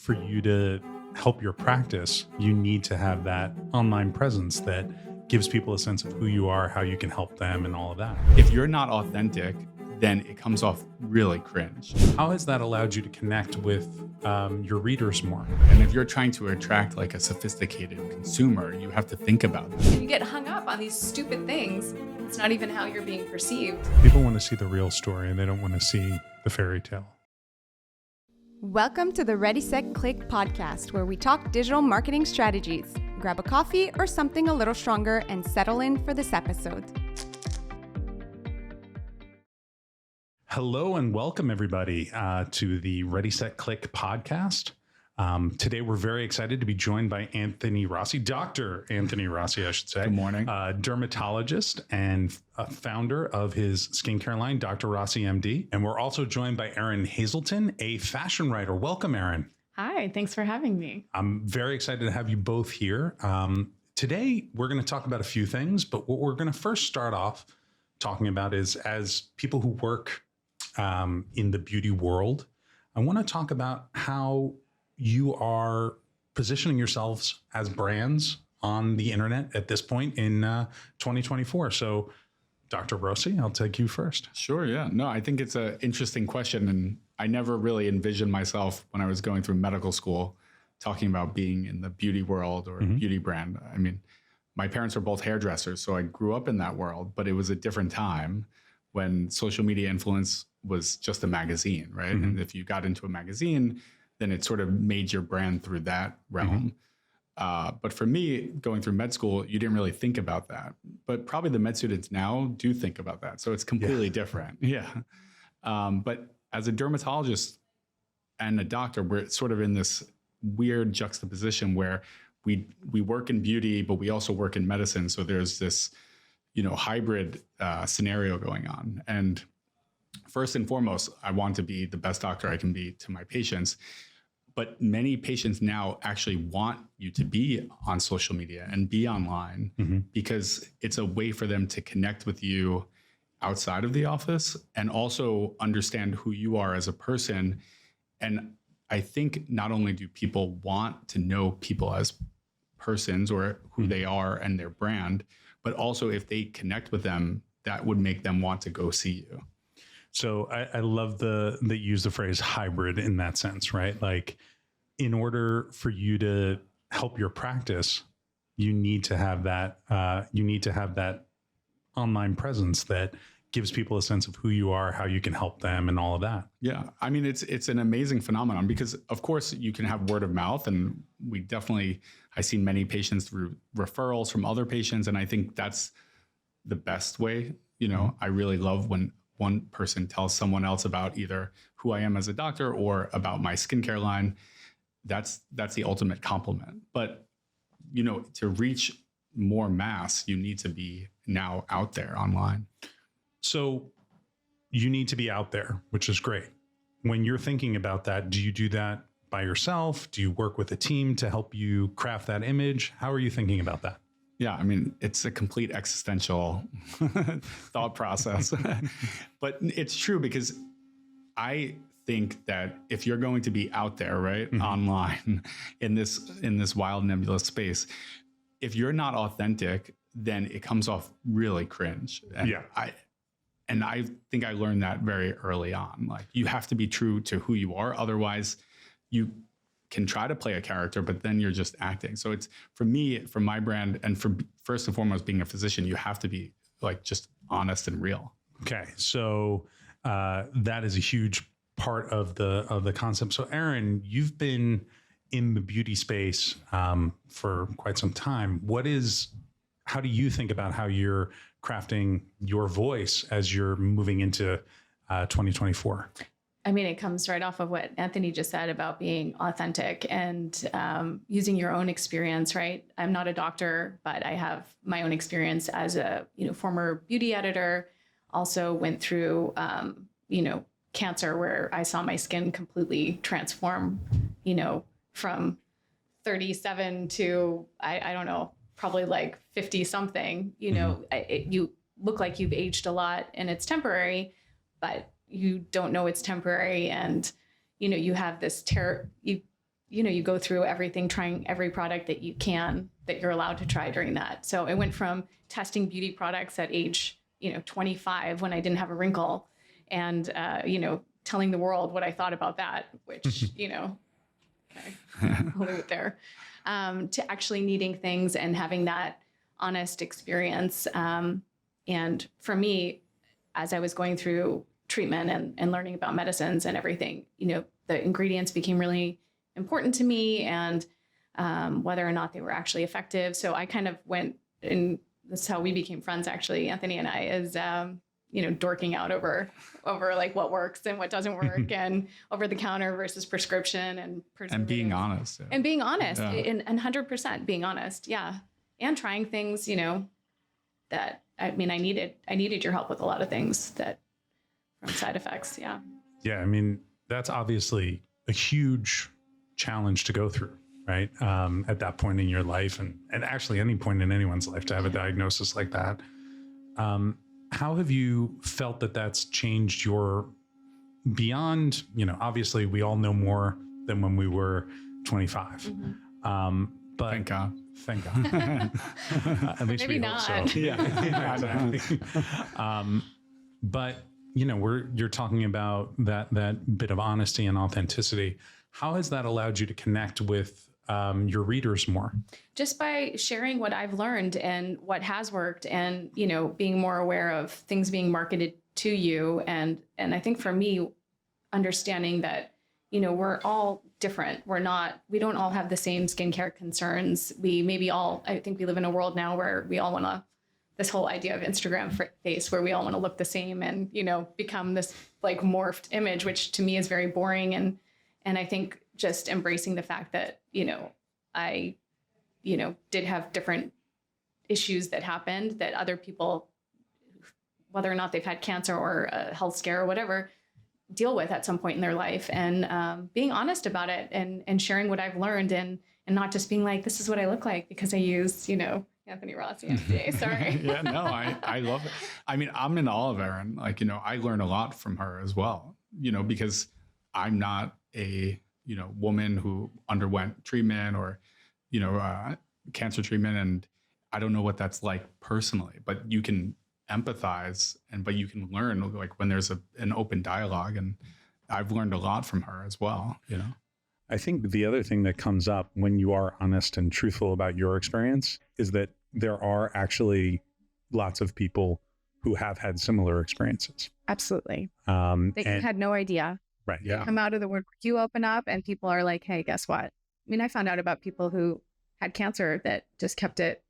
for you to help your practice, you need to have that online presence that gives people a sense of who you are, how you can help them, and all of that. If you're not authentic, then it comes off really cringe. How has that allowed you to connect with your readers more? And if you're trying to attract like a sophisticated consumer, you have to think about it. You get hung up on these stupid things. It's not even how you're being perceived. People want to see the real story and they don't want to see the fairy tale. Welcome to the Ready, Set, Click podcast, where we talk digital marketing strategies. Grab a coffee or something a little stronger and settle in for this episode. Hello and welcome everybody to the Ready, Set, Click podcast. Today we're very excited to be joined by Anthony Rossi, Dr. Anthony Rossi, I should say. Good morning. Dermatologist and founder of his skincare line, Dr. Rossi MD. And we're also joined by Erin Hazelton, a fashion writer. Welcome, Erin. Hi, thanks for having me. I'm very excited to have you both here. Today we're going to talk about a few things, but what we're going to first start off talking about is, as people who work in the beauty world, I want to talk about how you are positioning yourselves as brands on the internet at this point in 2024. So, Dr. Rossi, I'll take you first. Sure, yeah. No, I think it's an interesting question. And I never really envisioned myself when I was going through medical school talking about being in the beauty world or beauty brand. I mean, my parents are both hairdressers, so I grew up in that world, but it was a different time when social media influence was just a magazine, right? And if you got into a magazine, then it sort of made your brand through that realm. But for me, going through med school, you didn't really think about that. But probably the med students now do think about that. So it's completely different. Yeah. But as a dermatologist and a doctor, we're sort of in this weird juxtaposition where we work in beauty, but we also work in medicine. So there's this, hybrid scenario going on. And first and foremost, I want to be the best doctor I can be to my patients. But many patients now actually want you to be on social media and be online because it's a way for them to connect with you outside of the office and also understand who you are as a person. And I think not only do people want to know people as persons or who they are and their brand, but also if they connect with them, that would make them want to go see you. So I love that you use the phrase hybrid in that sense, right? Like, in order for you to help your practice, you need to have that. You need to have that online presence that gives people a sense of who you are, how you can help them, and all of that. Yeah, I mean, it's an amazing phenomenon because, of course, you can have word of mouth, and I see many patients through referrals from other patients, and I think that's the best way. I really love when one person tells someone else about either who I am as a doctor or about my skincare line. That's the ultimate compliment. But, to reach more mass, you need to be now out there online. So you need to be out there, which is great. When you're thinking about that, do you do that by yourself? Do you work with a team to help you craft that image? How are you thinking about that? Yeah, I mean, it's a complete existential thought process. But it's true because I think that if you're going to be out there, right, online in this wild nebulous space, if you're not authentic, then it comes off really cringe. And I think I learned that very early on. Like, you have to be true to who you are. Otherwise, you can try to play a character, but then you're just acting. So it's, for me, for my brand, and for first and foremost being a physician, you have to be like just honest and real. Okay, so that is a huge part of the concept. So, Erin, you've been in the beauty space for quite some time. How do you think about how you're crafting your voice as you're moving into 2024? I mean, it comes right off of what Anthony just said about being authentic and using your own experience, right? I'm not a doctor, but I have my own experience as a former beauty editor. Also went through cancer, where I saw my skin completely transform, from 37 to I don't know, probably like 50 something. You look like you've aged a lot, and it's temporary, but you don't know it's temporary. And, you have this you go through everything, trying every product that you're allowed to try during that. So it went from testing beauty products at age, 25 when I didn't have a wrinkle, and, telling the world what I thought about that, which, I'll leave it there, to actually needing things and having that honest experience. And for me, as I was going through treatment and learning about medicines and everything, the ingredients became really important to me, and whether or not they were actually effective. So I kind of went, and this is how we became friends, actually, Anthony and I, is, dorking out over like what works and what doesn't work, and over the counter versus prescription, and being honest. Yeah. And being honest, and 100% being honest. Yeah. And trying things, that, I needed your help with a lot of things from side effects. Yeah. Yeah. I mean, that's obviously a huge challenge to go through, right? At that point in your life, and actually any point in anyone's life, to have a diagnosis like that. How have you felt that that's changed your beyond, obviously we all know more than when we were 25. Mm-hmm. But thank God. At least maybe we hope not. so. Yeah, exactly. But you're talking about that bit of honesty and authenticity. How has that allowed you to connect with your readers more? Just by sharing what I've learned and what has worked, and, being more aware of things being marketed to you. And I think for me, understanding that, we're all different. We don't all have the same skincare concerns. I think we live in a world now where we all want to, this whole idea of Instagram face, where we all want to look the same and, become this like morphed image, which to me is very boring. And I think just embracing the fact that, I, did have different issues that happened that other people, whether or not they've had cancer or a health scare or whatever, deal with at some point in their life, and being honest about it, and sharing what I've learned, and not just being like, this is what I look like because I use, Anthony Rossi today. Sorry. Yeah, no, I love it. I mean, I'm in awe of Erin. Like, I learn a lot from her as well, because I'm not a, woman who underwent treatment or, cancer treatment. And I don't know what that's like personally, but you can empathize, but you can learn, like, when there's an open dialogue. And I've learned a lot from her as well, I think the other thing that comes up when you are honest and truthful about your experience is that there are actually lots of people who have had similar experiences. Absolutely. They had no idea. Right. Yeah. Come out of the woodwork, you open up and people are like, hey, guess what? I mean, I found out about people who had cancer that just kept it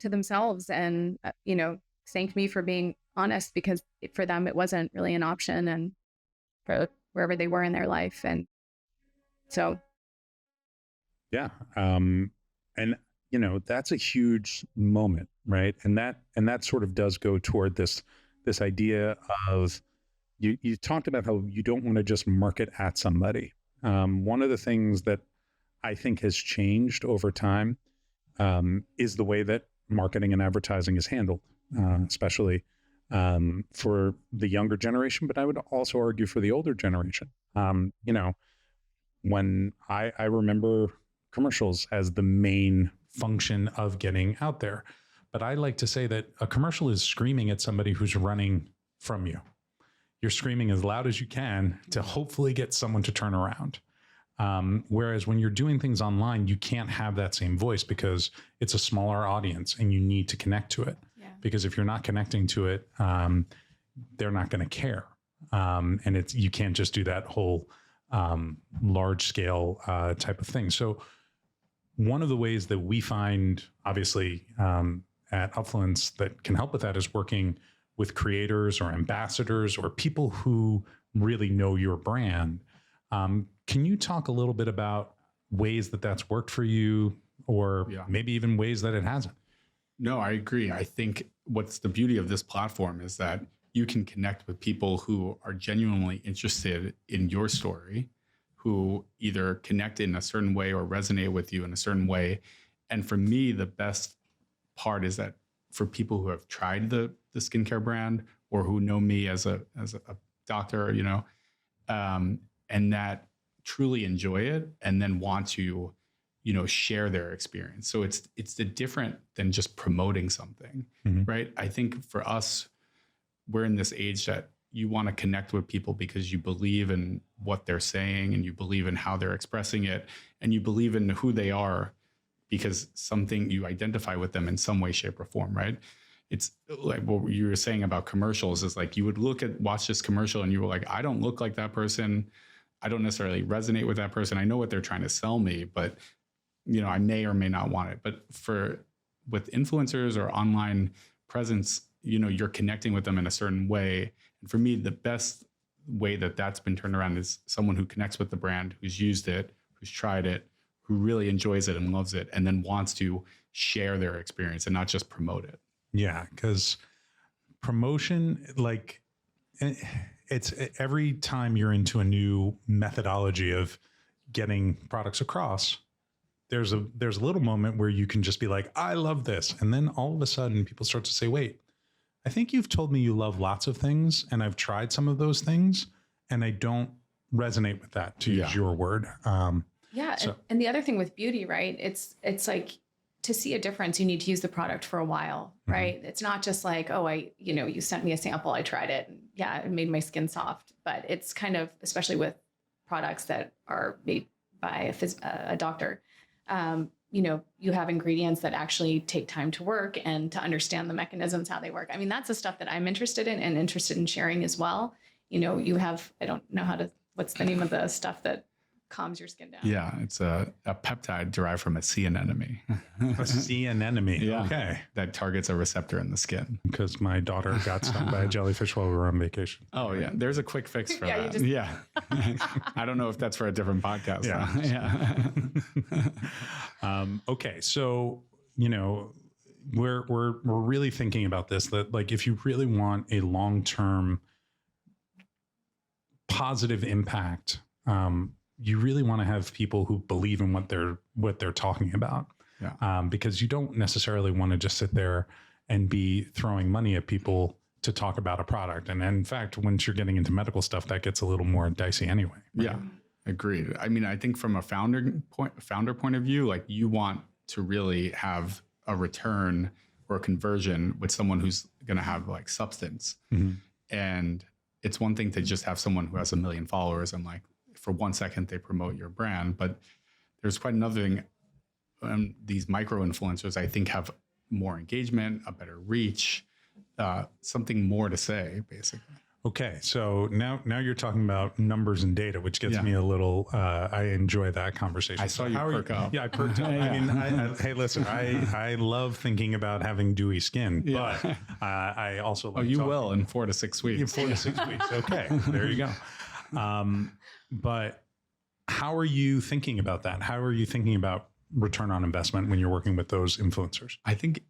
to themselves, and, thanked me for being honest, because for them, it wasn't really an option, and for wherever they were in their life. And so. Yeah. And, that's a huge moment, right? And that sort of does go toward this idea of, you talked about how you don't want to just market at somebody. One of the things that I think has changed over time is the way that marketing and advertising is handled, especially for the younger generation, but I would also argue for the older generation. When I remember commercials as the main function of getting out there, but I like to say that a commercial is screaming at somebody who's running from you. You're screaming as loud as you can to hopefully get someone to turn around. Whereas when you're doing things online, you can't have that same voice because it's a smaller audience and you need to connect to it. Yeah. Because if you're not connecting to it, they're not going to care. And you can't just do that whole large scale type of thing. So one of the ways that we find, obviously, at Upfluence that can help with that is working with creators or ambassadors or people who really know your brand. Can you talk a little bit about ways that that's worked for you, or maybe even ways that it hasn't? No, I agree. I think what's the beauty of this platform is that you can connect with people who are genuinely interested in your story, who either connect in a certain way or resonate with you in a certain way. And for me, the best part is that for people who have tried the skincare brand or who know me as a doctor, and that truly enjoy it and then want to, share their experience. So it's the different than just promoting something, right? I think for us, we're in this age that you want to connect with people because you believe in what they're saying and you believe in how they're expressing it and you believe in who they are because something you identify with them in some way, shape, or form, right? It's like what you were saying about commercials is like you would watch this commercial and you were like, I don't look like that person. I don't necessarily resonate with that person. I know what they're trying to sell me, but I may or may not want it. But with influencers or online presence, you're connecting with them in a certain way. And for me, the best way that's been turned around is someone who connects with the brand, who's used it, who's tried it, who really enjoys it and loves it, and then wants to share their experience and not just promote it. Yeah, because promotion, like it's every time you're into a new methodology of getting products across, there's a little moment where you can just be like, I love this. And then all of a sudden people start to say, wait, I think you've told me you love lots of things and I've tried some of those things and I don't resonate with that, to use your word. And the other thing with beauty, right? It's like to see a difference, you need to use the product for a while, right? It's not just like, oh, you sent me a sample, I tried it. And yeah, it made my skin soft, but it's kind of, especially with products that are made by a doctor, you have ingredients that actually take time to work and to understand the mechanisms, how they work. I mean, that's the stuff that I'm interested in and interested in sharing as well. You have, I don't know what's the name of the stuff that calms your skin down. Yeah, it's a peptide derived from a sea anemone. A sea anemone. Yeah, okay. That targets a receptor in the skin. Because my daughter got stung by a jellyfish while we were on vacation. Oh, yeah. There's a quick fix for that. Yeah. I don't know if that's for a different podcast. Yeah. Okay. So, we're really thinking about this, that like, if you really want a long-term positive impact, you really want to have people who believe in what they're talking about. Yeah. Because you don't necessarily want to just sit there and be throwing money at people to talk about a product. And in fact, once you're getting into medical stuff, that gets a little more dicey anyway. Right? Yeah, agreed. I mean, I think from a founder point of view, like you want to really have a return or a conversion with someone who's going to have like substance. And it's one thing to just have someone who has 1 million followers and like, for 1 second, they promote your brand, but there's quite another thing. These micro influencers, I think, have more engagement, a better reach, something more to say, basically. Okay, so now you're talking about numbers and data, which gets me a little. I enjoy that conversation. I saw you perk up. Yeah, I perked up. I mean, hey, listen, I love thinking about having dewy skin, but I also like. Oh, you will in 4 to 6 weeks. In 4 to 6 weeks. Okay, there you go. But how are you thinking about that? How are you thinking about return on investment when you're working with those influencers? I think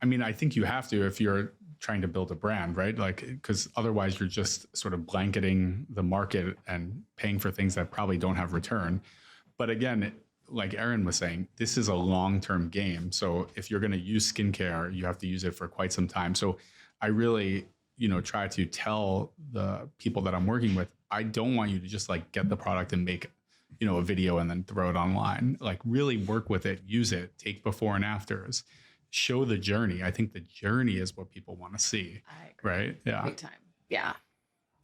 you have to if you're trying to build a brand, right? Like, because otherwise you're just sort of blanketing the market and paying for things that probably don't have return. But again, like Erin was saying, this is a long-term game. So if you're going to use skincare, you have to use it for quite some time. So I really, try to tell the people that I'm working with, I don't want you to just like get the product and make, a video and then throw it online. Like really work with it, use it, take before and afters, show the journey. I think the journey is what people want to see. I agree. Right? Yeah. Big time. Yeah.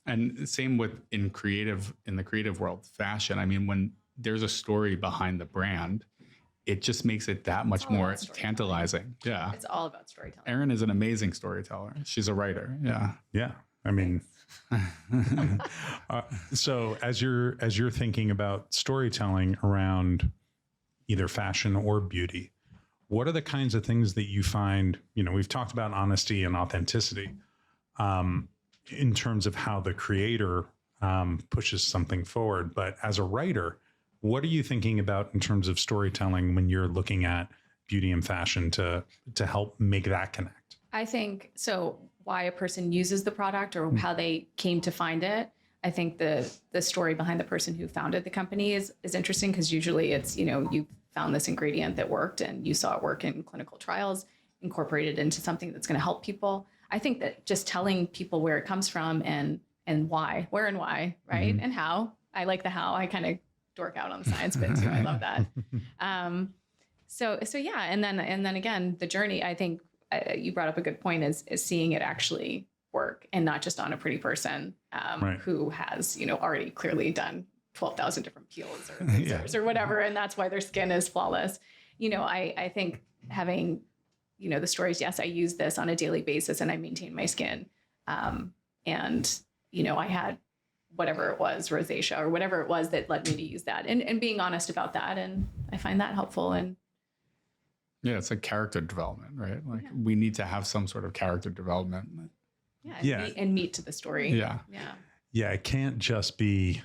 And same with in the creative world, fashion. I mean, when there's a story behind the brand, it just makes it that much more tantalizing. Yeah. It's all about storytelling. Erin is an amazing storyteller. She's a writer. Yeah. Yeah. I mean, so as you're thinking about storytelling around either fashion or beauty, what are the kinds of things that you find, we've talked about honesty and authenticity, in terms of how the creator pushes something forward. But as a writer, what are you thinking about in terms of storytelling when you're looking at beauty and fashion to help make that connect? I think so. Why a person uses the product or how they came to find it. I think the story behind the person who founded the company is interesting because usually it's, you found this ingredient that worked and you saw it work in clinical trials, incorporated into something that's going to help people. I think that just telling people where it comes from and why, where and why, right? And how. I like the how. I kind of dork out on the science bit too. I love that. So yeah. And then again, the journey, I think you brought up a good point is seeing it actually work and not just on a pretty person who has, already clearly done 12,000 different peels or lasers or whatever. And that's why their skin is flawless. I think having, the stories, yes, I use this on a daily basis and I maintain my skin. And, I had whatever it was, rosacea or whatever it was that led me to use that and being honest about that. And I find that helpful. And yeah, it's like character development, right? Like we need to have some sort of character development. And meat to the story. Yeah. It can't just be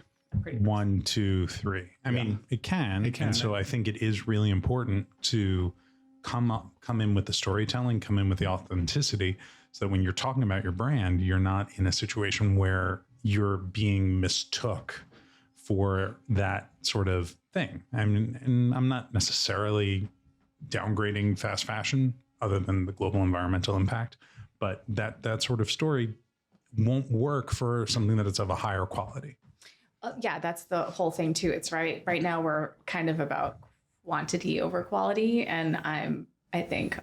1, 2, 3. I mean, it can. And so I think it is really important to come in with the storytelling, come in with the authenticity, so that when you're talking about your brand, you're not in a situation where you're being mistook for that sort of thing. I mean, and I'm not necessarily downgrading fast fashion other than the global environmental impact, but that sort of story won't work for something that is of a higher quality. That's the whole thing too. It's right now we're kind of about quantity over quality. And I think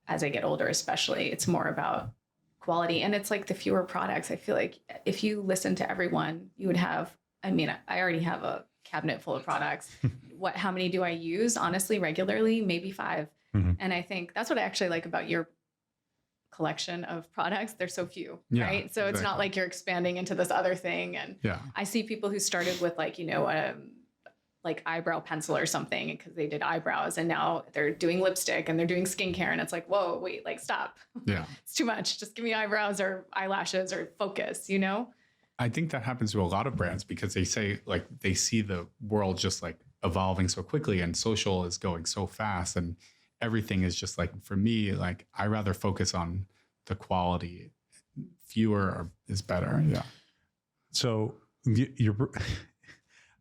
as I get older, especially, it's more about quality. And it's like the fewer products. I feel like if you listen to everyone, you would have, I already have a cabinet full of products. How many do I use? Honestly, regularly, maybe 5. Mm-hmm. And I think that's what I actually like about your collection of products. They're so few, right? So it's not like you're expanding into this other thing. And I see people who started with like eyebrow pencil or something because they did eyebrows and now they're doing lipstick and they're doing skincare. And it's like, whoa, wait, like stop. Yeah. It's too much. Just give me eyebrows or eyelashes or focus, I think that happens to a lot of brands because they say like they see the world just like evolving so quickly and social is going so fast and everything is just like, for me, like I rather focus on the quality. Fewer is better. Yeah. So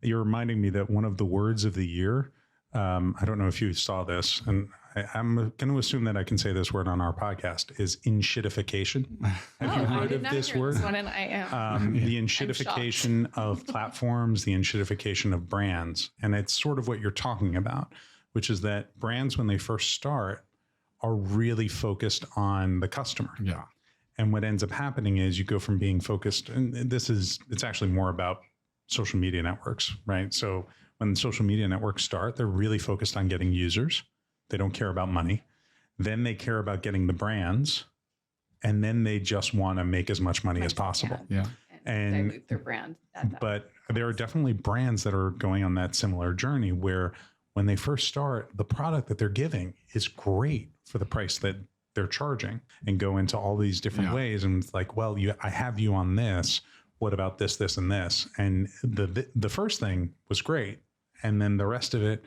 you're reminding me that one of the words of the year, I don't know if you saw this, and I'm going to assume that I can say this word on our podcast, is enshittification. Have you heard of this word? This one, and I am. The enshittification of platforms, the enshittification of brands. And it's sort of what you're talking about, which is that brands, when they first start, are really focused on the customer. Yeah. And what ends up happening is you go from being focused, and it's actually more about social media networks, right? So when social media networks start, they're really focused on getting users. They don't care about money. Then they care about getting the brands. And then they just want to make as much money as possible. Yeah. And dilute their brand. But there are definitely brands that are going on that similar journey where when they first start, the product that they're giving is great for the price that they're charging and go into all these different ways. And it's like, well, I have you on this. What about this, this, and this? And the first thing was great. And then the rest of it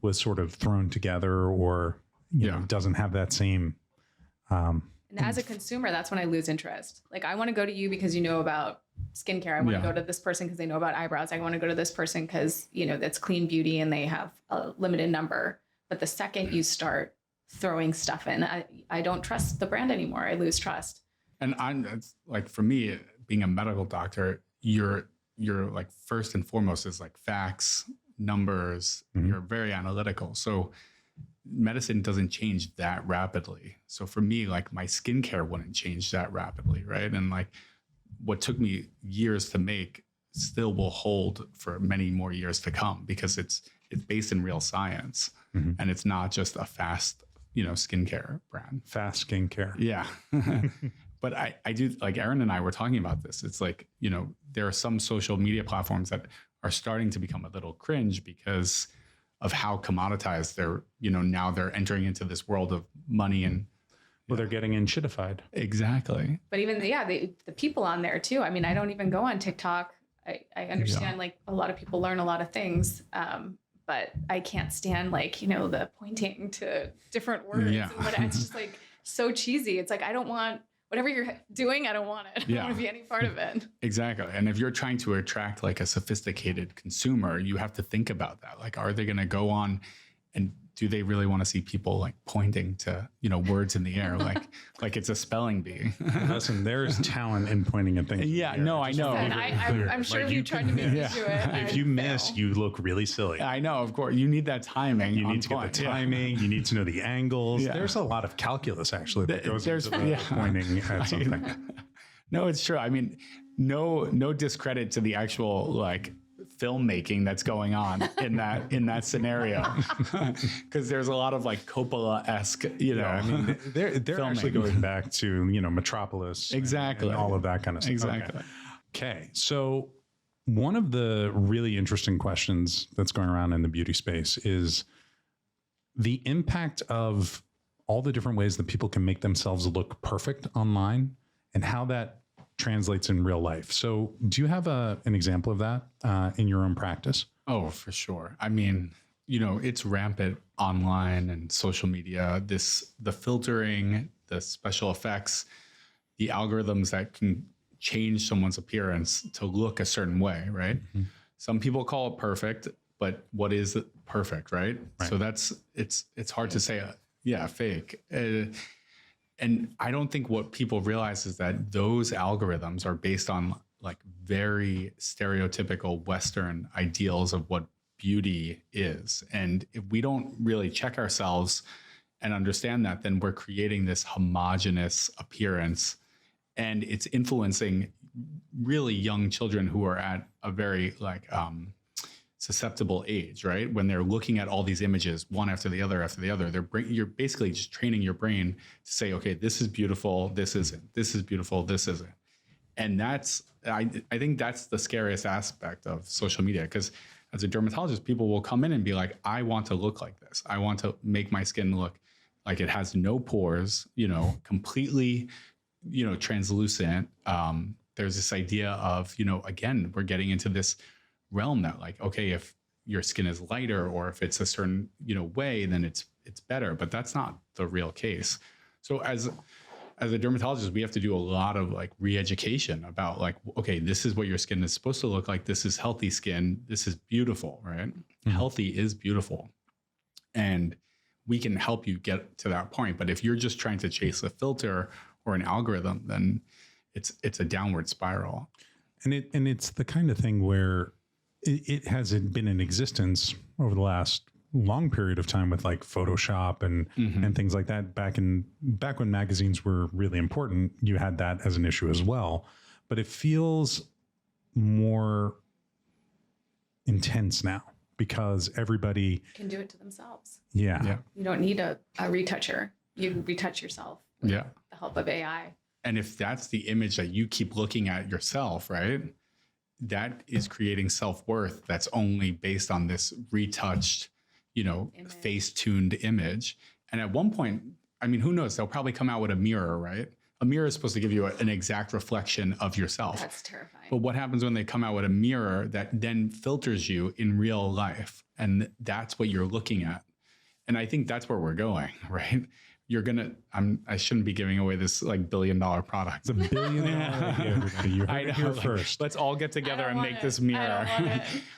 was sort of thrown together or, you know, doesn't have that same. And as a consumer, that's when I lose interest. Like I want to go to you because you know about skincare. I want to go to this person because they know about eyebrows. I want to go to this person because, that's clean beauty and they have a limited number. But the second you start throwing stuff in, I don't trust the brand anymore. I lose trust. And it's like, for me, being a medical doctor, you're like first and foremost is like facts, numbers. Mm-hmm. You're very analytical. So medicine doesn't change that rapidly. So for me, like my skincare wouldn't change that rapidly, right? And like what took me years to make still will hold for many more years to come because it's based in real science. Mm-hmm. And it's not just a fast, skincare brand. Fast skincare. Yeah. But I do, like Erin and I were talking about this. It's like, there are some social media platforms that are starting to become a little cringe because of how commoditized they're, now they're entering into this world of money and. Well, they're getting enshittified. Exactly. But even, the people on there too. I mean, I don't even go on TikTok. I understand like a lot of people learn a lot of things. But I can't stand the pointing to different words. Yeah. And it's just like so cheesy. It's like, I don't want whatever you're doing. I don't want it. I don't want to be any part of it. Exactly. And if you're trying to attract like a sophisticated consumer, you have to think about that. Like, are they going to go on and do they really want to see people like pointing to, words in the air, like it's a spelling bee? Listen, there's talent in pointing at things. Yeah, no, I know. And I'm sure if you tried to make me do it, If you miss, you look really silly. I know, of course. You need that timing. You need to get the timing. You need to know the angles. Yeah. There's a lot of calculus actually that goes into pointing at something. No, it's true. I mean, no discredit to the actual like filmmaking that's going on in that scenario, because there's a lot of like Coppola-esque, I mean, they're actually going back to Metropolis, exactly, and all of that kind of stuff. Exactly. Okay, so one of the really interesting questions that's going around in the beauty space is the impact of all the different ways that people can make themselves look perfect online and how that translates in real life. So do you have an example of that in your own practice? Oh, for sure. I mean, it's rampant online and social media, the filtering, the special effects, the algorithms that can change someone's appearance to look a certain way, right? Mm-hmm. Some people call it perfect, but what is perfect, right? So it's hard to say, fake. And I don't think what people realize is that those algorithms are based on like very stereotypical Western ideals of what beauty is. And if we don't really check ourselves and understand that, then we're creating this homogenous appearance, and it's influencing really young children who are at a very susceptible age, right? When they're looking at all these images, one after the other, you're basically just training your brain to say, okay, this is beautiful, this isn't, this is beautiful, this isn't. And I think that's the scariest aspect of social media, because as a dermatologist, people will come in and be like, I want to look like this. I want to make my skin look like it has no pores, completely, translucent. There's this idea of, again, we're getting into this realm that like, okay, if your skin is lighter or if it's a certain, way, then it's better, but that's not the real case. So as a dermatologist, we have to do a lot of like re-education about like, okay, this is what your skin is supposed to look like. This is healthy skin. This is beautiful, right? Mm-hmm. Healthy is beautiful. And we can help you get to that point. But if you're just trying to chase a filter or an algorithm, then it's a downward spiral. And it's the kind of thing where it hasn't been in existence over the last long period of time with like Photoshop and things like that. Back when magazines were really important, you had that as an issue as well. But it feels more intense now because everybody can do it to themselves. Yeah. You don't need a retoucher. You retouch yourself with the help of AI. And if that's the image that you keep looking at yourself, right? That is creating self-worth that's only based on this retouched, face-tuned image. And at one point, I mean, who knows? They'll probably come out with a mirror, right? A mirror is supposed to give you an exact reflection of yourself. That's terrifying. But what happens when they come out with a mirror that then filters you in real life? And that's what you're looking at. And I think that's where we're going, right? I shouldn't be giving away this like $1 billion product. It's $1 billion idea, everybody. You heard it here first. Let's all get together and make this mirror.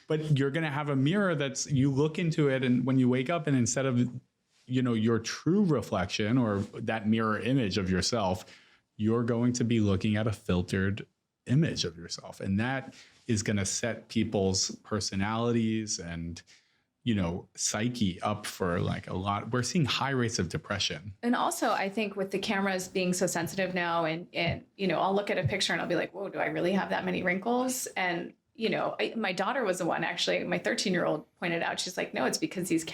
But you're going to have a mirror you look into it, and when you wake up, and instead of, your true reflection or that mirror image of yourself, you're going to be looking at a filtered image of yourself. And that is going to set people's personalities and psyche up for like a lot. We're seeing high rates of depression. And also, I think with the cameras being so sensitive now, and I'll look at a picture and I'll be like, whoa, do I really have that many wrinkles? And, my daughter was the one, actually, my 13-year-old pointed out, she's like, no, it's because these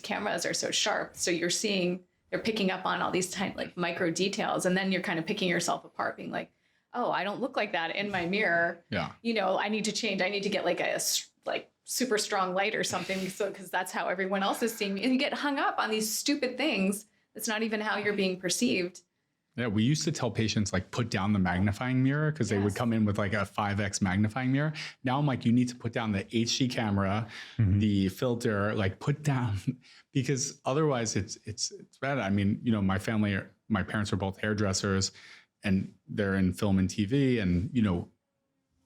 cameras are so sharp. So they're picking up on all these tiny, like micro details. And then you're kind of picking yourself apart, being like, oh, I don't look like that in my mirror. Yeah. I need to change. I need to get like a super strong light or something, because that's how everyone else is seeing me. And you get hung up on these stupid things. That's not even how you're being perceived. Yeah, we used to tell patients like put down the magnifying mirror because they would come in with like a 5x magnifying mirror. Now I'm like, you need to put down the HD camera, the filter, like put down, because otherwise it's bad. I mean, my parents are both hairdressers and they're in film and TV, and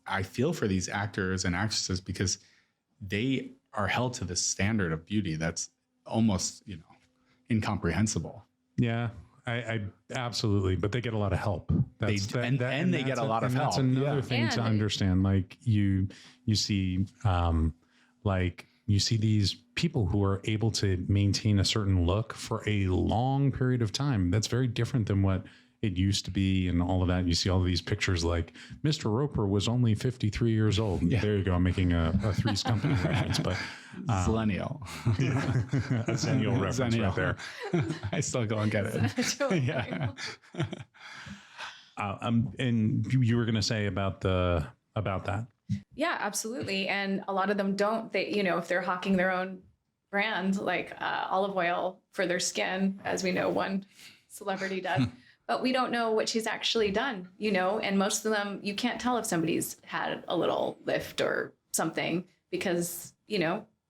I feel for these actors and actresses because they are held to this standard of beauty that's almost, incomprehensible. Yeah, I absolutely, but they get a lot of help. They get a lot of help. That's another Yeah. thing to And- understand. Like you see, you see these people who are able to maintain a certain look for a long period of time. That's very different than what it used to be, and all of that. You see all of these pictures like Mr. Roper was only 53 years old. Yeah. There you go. I'm making a Three's Company reference, but Zillennial. a Zennial reference right there. I still go and get it. Yeah. And you were going to say about that. Yeah, absolutely. And a lot of them don't, if they're hawking their own brand, like olive oil for their skin, as we know one celebrity does, but we don't know what she's actually done, and most of them, you can't tell if somebody's had a little lift or something because,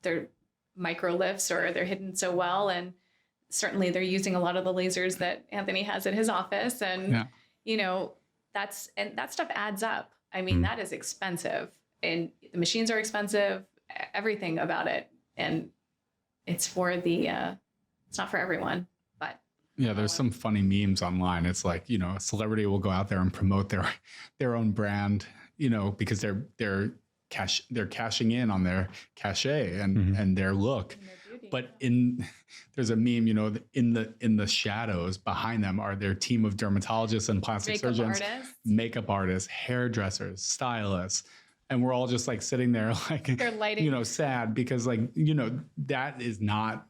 they're micro lifts or they're hidden so well. And certainly they're using a lot of the lasers that Anthony has at his office. And, that stuff adds up. I mean, that is expensive, and the machines are expensive, everything about it. And it's it's not for everyone, but. Yeah, there's some funny memes online. It's like, a celebrity will go out there and promote their own brand, because they're cashing in on their cachet and their look. But there's a meme, in the shadows behind them are their team of dermatologists and plastic surgeons, makeup artists, hairdressers, stylists. And we're all just like sitting there like, they're lighting, sad because that is not,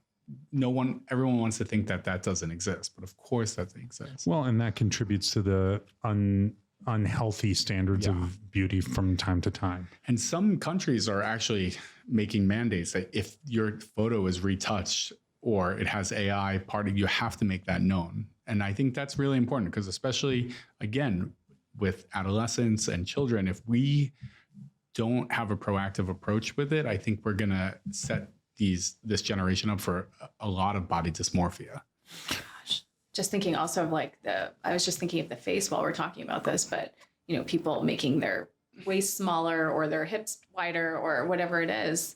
everyone wants to think that doesn't exist, but of course that exists. Well, and that contributes to the unhealthy standards of beauty from time to time. And some countries are actually making mandates that if your photo is retouched or it has AI part of, you have to make that known. And I think that's really important because especially, again, with adolescents and children, if we don't have a proactive approach with it, I think we're going to set this generation up for a lot of body dysmorphia. Just thinking also of I was just thinking of the face while we're talking about this, but people making their waist smaller or their hips wider or whatever it is,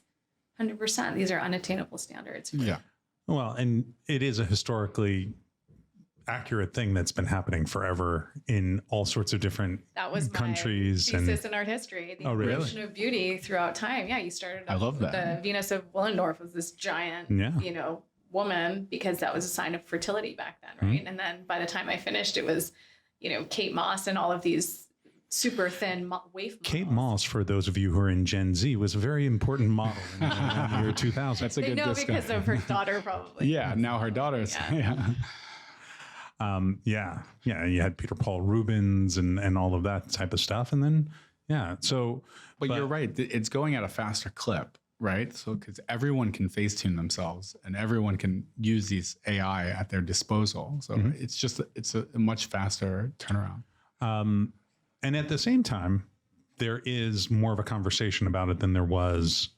100%. These are unattainable standards. Yeah. Well, and it is a historically accurate thing that's been happening forever in all sorts of different countries. My thesis in art history, the evolution of beauty throughout time. Yeah, you started. I love that. The Venus of Willendorf was this giant, woman because that was a sign of fertility back then, right? And then by the time I finished, it was, Kate Moss and all of these super thin waif models. Kate Moss, for those of you who are in Gen Z, was a very important model in the year 2000. That's a good discount. Because of her daughter, probably. Yeah, now her daughter's. Yeah. You had Peter Paul Rubens and all of that type of stuff, and then But you're right; it's going at a faster clip, right? So because everyone can Facetune themselves, and everyone can use these AI at their disposal, so it's a much faster turnaround. And at the same time, there is more of a conversation about it than there's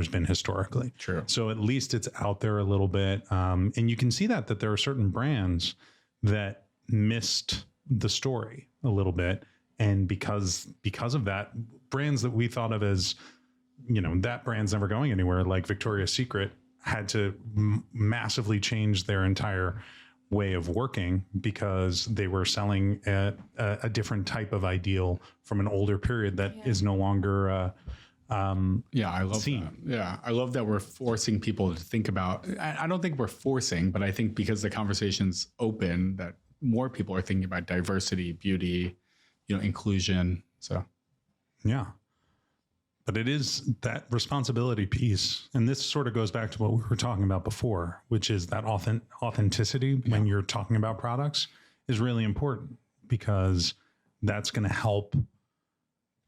been historically. True. So at least it's out there a little bit. And you can see that there are certain brands that missed the story a little bit. And because of that, brands that we thought of as, that brand's never going anywhere, like Victoria's Secret, had to massively change their entire way of working because they were selling a different type of ideal from an older period that is no longer I love that. Yeah, I love that we're forcing people to think about. I don't think we're forcing, but I think because the conversation's open, that more people are thinking about diversity, beauty, inclusion. So, yeah. But it is that responsibility piece. And this sort of goes back to what we were talking about before, which is that authenticity when you're talking about products is really important because that's going to help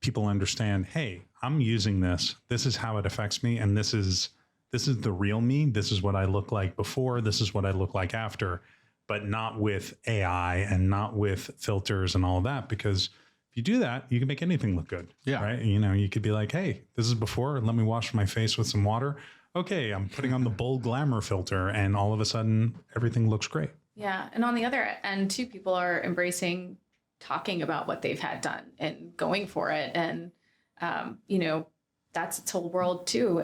people understand, hey, I'm using this. This is how it affects me. And this is the real me. This is what I look like before. This is what I look like after, but not with AI and not with filters and all of that, because you do that, you can make anything look good. Yeah. Right. You could be like, hey, this is before. Let me wash my face with some water. Okay. I'm putting on the bold glamour filter and all of a sudden everything looks great. Yeah. And on the other end too, people are embracing talking about what they've had done and going for it. And, that's its whole world too.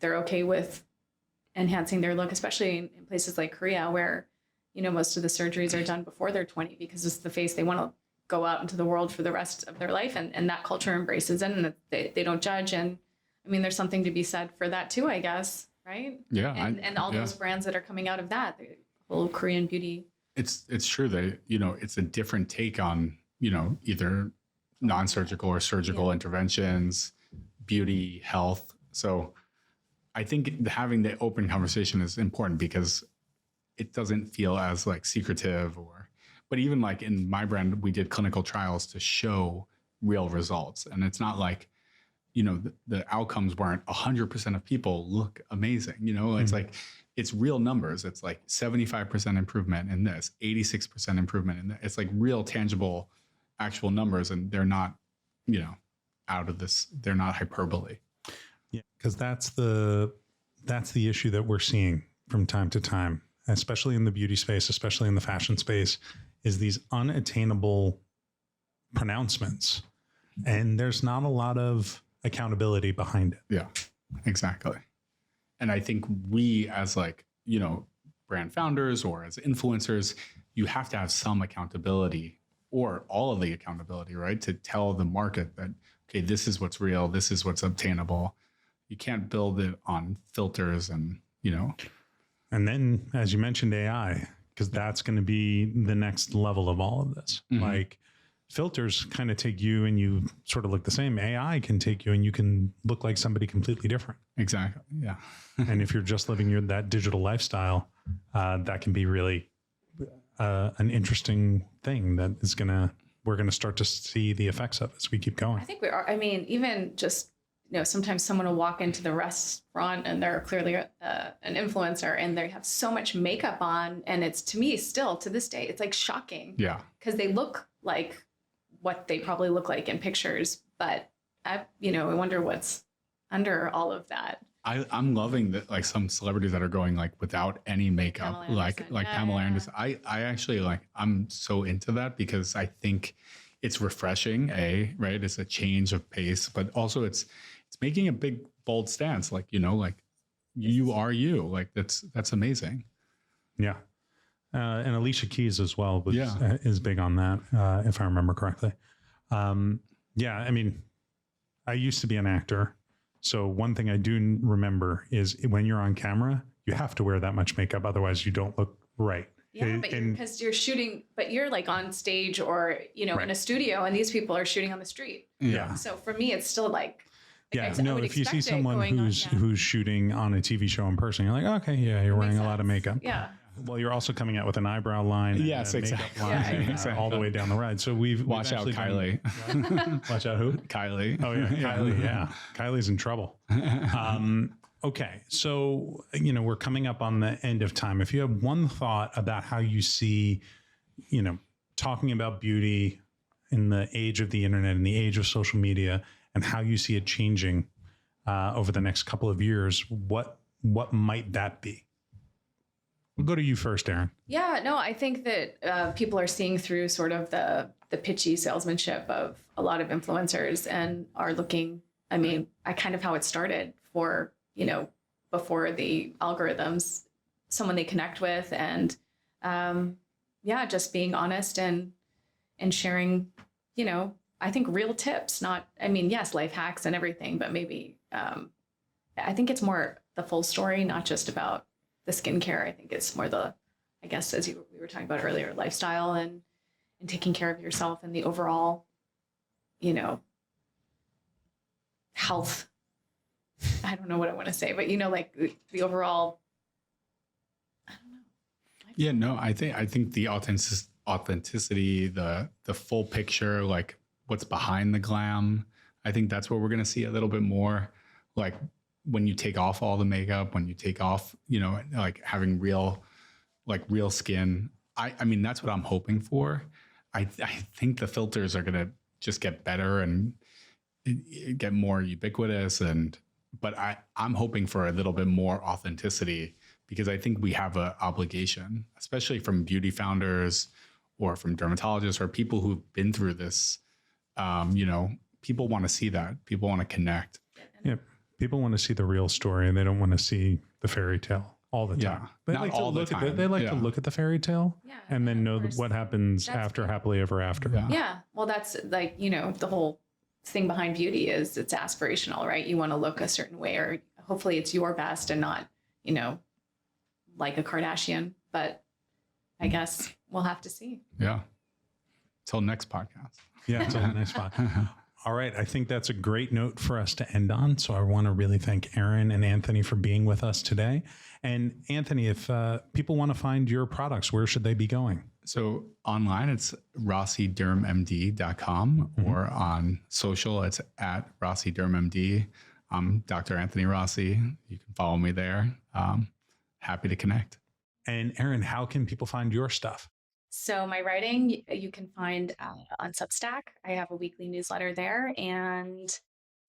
They're okay with enhancing their look, especially in places like Korea, where, most of the surgeries are done before they're 20 because it's the face they want to go out into the world for the rest of their life. And that culture embraces it, and they don't judge. And I mean, there's something to be said for that too, I guess. Right. Yeah. And all those brands that are coming out of that, the whole Korean beauty. It's true that, it's a different take on, either non-surgical or surgical interventions, beauty, health. So I think having the open conversation is important because it doesn't feel as like secretive but even like in my brand, we did clinical trials to show real results. And it's not like, the outcomes weren't 100% of people look amazing. It's like, it's real numbers. It's like 75% improvement in this, 86% improvement in that. It's like real tangible, actual numbers. And they're not, out of this, they're not hyperbole. Yeah. Cause that's the issue that we're seeing from time to time, especially in the beauty space, especially in the fashion space, is these unattainable pronouncements. And there's not a lot of accountability behind it. Yeah, exactly. And I think we as brand founders or as influencers, you have to have some accountability or all of the accountability, right? To tell the market that, okay, this is what's real. This is what's obtainable. You can't build it on filters and. And then, as you mentioned, AI, because that's going to be the next level of all of this. Mm-hmm. Like filters kind of take you and you sort of look the same. AI can take you and you can look like somebody completely different. Exactly. Yeah. And if you're just living that digital lifestyle, that can be really an interesting thing that we're going to start to see the effects of as we keep going. I think we are. I mean, even just, sometimes someone will walk into the restaurant and they're clearly an influencer and they have so much makeup on. And it's, to me, still to this day, it's like shocking. Yeah. Because they look like what they probably look like in pictures. But I wonder what's under all of that. I'm loving that, like some celebrities that are going like without any makeup, like Pamela Anderson. I actually I'm so into that because I think it's refreshing, right? It's a change of pace, but also it's making a big bold stance, like you are you, like that's amazing. Yeah. And Alicia Keys as well is big on that, if I remember correctly. Yeah, I mean, I used to be an actor. So one thing I do remember is when you're on camera, you have to wear that much makeup. Otherwise you don't look right. Yeah, but because you're shooting, but you're like on stage or, right. in a studio and these people are shooting on the street. Yeah. So for me, it's still like if you see someone who's shooting on a TV show in person, you're like, okay, yeah, you're wearing a lot of makeup. Yeah. Well, you're also coming out with an eyebrow line. Yes, and a exactly. makeup line, Exactly. all the way down the ride. So watch out, Kylie. Watch out, who? Kylie. Oh yeah, Kylie. Yeah, Kylie's in trouble. Okay, so we're coming up on the end of time. If you have one thought about how you see, talking about beauty in the age of the internet and the age of social media, and how you see it changing over the next couple of years, what might that be? We'll go to you first, Erin. Yeah, no, I think that people are seeing through sort of the pitchy salesmanship of a lot of influencers and are looking, kind of how it started for, before the algorithms, someone they connect with and, just being honest and sharing, I think real tips, not, yes, life hacks and everything, but maybe, I think it's more the full story, not just about the skincare. I think it's more I guess, as we were talking about earlier, lifestyle and taking care of yourself and the overall, health. I don't know what I want to say, but like the overall, I don't know. Yeah, no, I think the authenticity, the full picture, like what's behind the glam. I think that's what we're going to see a little bit more, like when you take off all the makeup, when you take off, like having real skin. I mean, that's what I'm hoping for. I think the filters are going to just get better and get more ubiquitous. But I'm hoping for a little bit more authenticity because I think we have an obligation, especially from beauty founders or from dermatologists or people who've been through this. People want to see that. People want to connect. Yeah. People want to see the real story and they don't want to see the fairy tale all the Yeah. time. They Not like all to the look at time. they like Yeah. to look at the fairy tale Yeah. and then know of course. what happens That's after beauty. happily ever after. Yeah. Yeah. Well, that's like, the whole thing behind beauty is it's aspirational, right? You want to look a certain way, or hopefully it's your best and not, like a Kardashian. But I guess we'll have to see. Yeah. Till next podcast. Yeah, it's a nice spot. All right. I think that's a great note for us to end on. So I want to really thank Erin and Anthony for being with us today. And Anthony, if people want to find your products, where should they be going? So online, it's rossidermmd.com, or on social, it's at rossidermmd. I'm Dr. Anthony Rossi. You can follow me there. Happy to connect. And Erin, how can people find your stuff? So my writing, you can find on Substack. I have a weekly newsletter there. And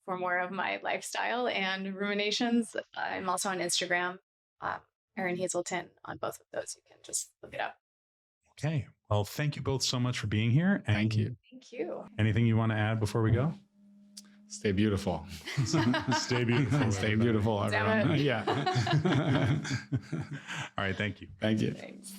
for more of my lifestyle and ruminations, I'm also on Instagram, Erin Hazelton. On both of those, you can just look it up. Okay. Well, thank you both so much for being here. And Thank you. Thank you. Anything you want to add before we go? Stay beautiful. Stay beautiful. Stay beautiful, Damn everyone. it. Yeah. All right. Thank you. Thank you. Thanks.